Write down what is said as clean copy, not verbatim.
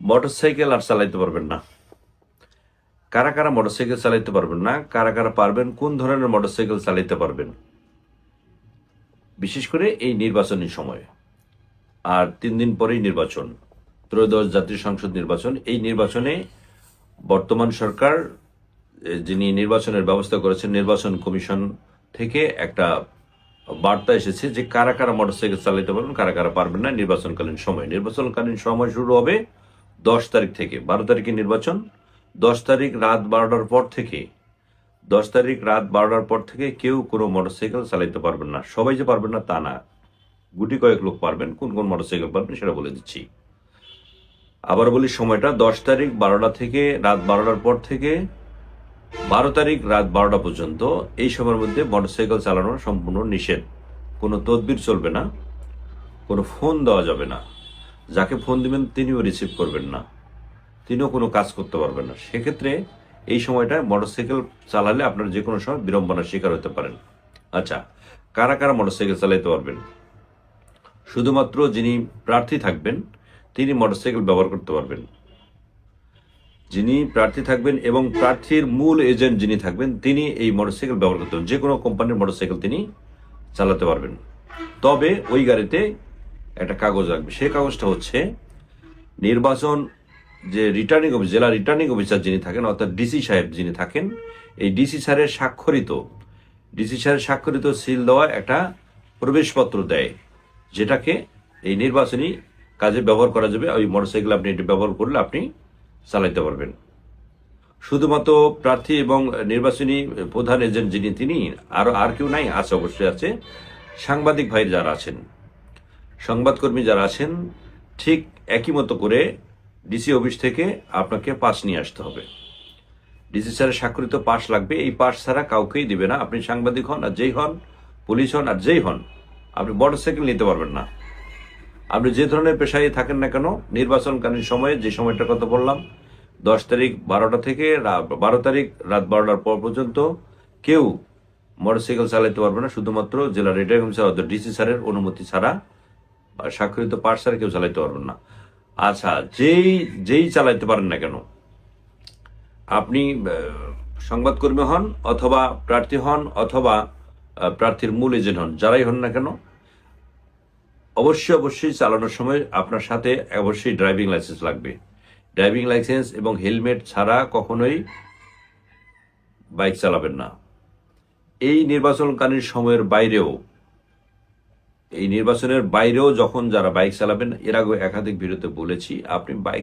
Motorcycle আর চালাইতে পারবেন না। কারা কারা মোটরসাইকেল চালাইতে পারবেন না, কারা কারা পারবেন, কোন ধরনের মোটরসাইকেল চালাইতে পারবেন, বিশেষ করে এই নির্বাচনী সময়ে। আর 3 দিন পরেই নির্বাচন, ত্রয়োদশ জাতীয় সংসদ নির্বাচন। এই নির্বাচনে বর্তমান সরকার যিনি নির্বাচনের ব্যবস্থা করেছেন, নির্বাচন কমিশন থেকে একটা বার্তা এসেছে যে কারা কারা মোটরসাইকেল চালাতে পারবেন, কারা কারা পারবেন না নির্বাচনকালীন সময়। নির্বাচনকালীন সময় শুরু হবে 10 তারিখ থেকে। 12 তারিখে নির্বাচন। 10 তারিখ রাত 12টার পর থেকে 10 তারিখ রাত 12টার পর থেকে কেউ কোনো মোটরসাইকেল চালাইতে পারবেন না। সবাই যে পারবেন না তা না, গুটি কয়েক লোক পারবেন। কোন কোন মোটরসাইকেল পারবেন সেটা বলে দিচ্ছি। আবার বলি সময়টা, 10 তারিখ 12টা থেকে রাত 12টার পর থেকে 12 তারিখ রাত 12টা পর্যন্ত। এই সময়ের মধ্যে মোটরসাইকেল চালানো সম্পূর্ণ নিষেধ। কোনো তদবির চলবে না, কোনো ফোন দেওয়া যাবে না। যাকে ফোন দিবেন তিনিও রিসিভ করবেন না, তিনিও কোনো কাজ করতে পারবেন না। সেক্ষেত্রে এই সময়টায় মোটরসাইকেল চালালে আপনারা যে কোনো সময় বিড়ম্বনার শিকার হতে পারেন। আচ্ছা, কারা কারা মোটরসাইকেল চালাতে পারবেন? শুধুমাত্র যিনি প্রার্থী থাকবেন তিনি মোটরসাইকেল ব্যবহার করতে পারবেন। যিনি প্রার্থী থাকবেন এবং প্রার্থীর মূল এজেন্ট যিনি থাকবেন তিনি এই মোটরসাইকেল ব্যবহার করতে পারবেন। যে কোনো কোম্পানির মোটরসাইকেল তিনি চালাতে পারবেন। তবে ওই গাড়িতে একটা কাগজ রাখবে। সেই কাগজটা হচ্ছে নির্বাচন যে রিটার্নিং অফিস, জেলা রিটার্নিং অফিসার যিনি থাকেন, অর্থাৎ ডিসি সাহেব যিনি থাকেন, এই ডিসি স্যারের স্বাক্ষরিত সিল দেওয়া একটা প্রবেশপত্র দেয়, যেটাকে এই নির্বাচনী কাজে ব্যবহার করা যাবে। ওই মোটরসাইকেল আপনি এটি ব্যবহার করলে আপনি চালাইতে পারবেন। শুধুমাত্র প্রার্থী এবং নির্বাচনী প্রধান এজেন্ট যিনি তিনি, আর কেউ নাই? আছে, অবশ্যই আছে। সাংবাদিক ভাই যারা আছেন, সংবাদকর্মী যারা আছেন, ঠিক একই মতো করে ডিসি অফিস থেকে আপনাকে পাস নিয়ে আসতে হবে। ডিসি স্যারের স্বাক্ষরিত পাস লাগবে। এই পাস ছাড়া কাউকেই দিবে না। আপনি সাংবাদিক হন আর যেই হন, পুলিশ হন আর যেই হন, আপনি মোটরসাইকেল নিতে পারবেন না। আপনি যে ধরনের পেশায় থাকেন না কেন, নির্বাচনকালীন সময়ে যে সময়টার কথা বললাম, 10 তারিখ 12টা থেকে 12 তারিখ রাত 12টার পর পর্যন্ত কেউ মোটরসাইকেল চালাতে পারবে না। শুধুমাত্র জেলা রিটার্নিং অফিসার অর্থাৎ ডিসি স্যারের অনুমতি ছাড়া বা স্বাক্ষরিত পাস ছাড়া কেউ চালাতে পারবেন না। আচ্ছা, যেই চালাইতে পারেন না কেন, আপনি সংবাদকর্মী হন অথবা প্রার্থী হন অথবা প্রার্থীর মূল এজেন্ট হন, যারাই হন না কেন, অবশ্যই চালানোর সময় আপনার সাথে অবশ্যই ড্রাইভিং লাইসেন্স লাগবে। ড্রাইভিং লাইসেন্স এবং হেলমেট ছাড়া কখনোই বাইক চালাবেন না। এই নির্বাচনকালীন সময়ের বাইরেও, এই নির্বাচনের বাইরেও যখন যারা বাইক চালাবেন, এর আগে একাধিক ভিডিওতে বলেছি, আপনি বাইক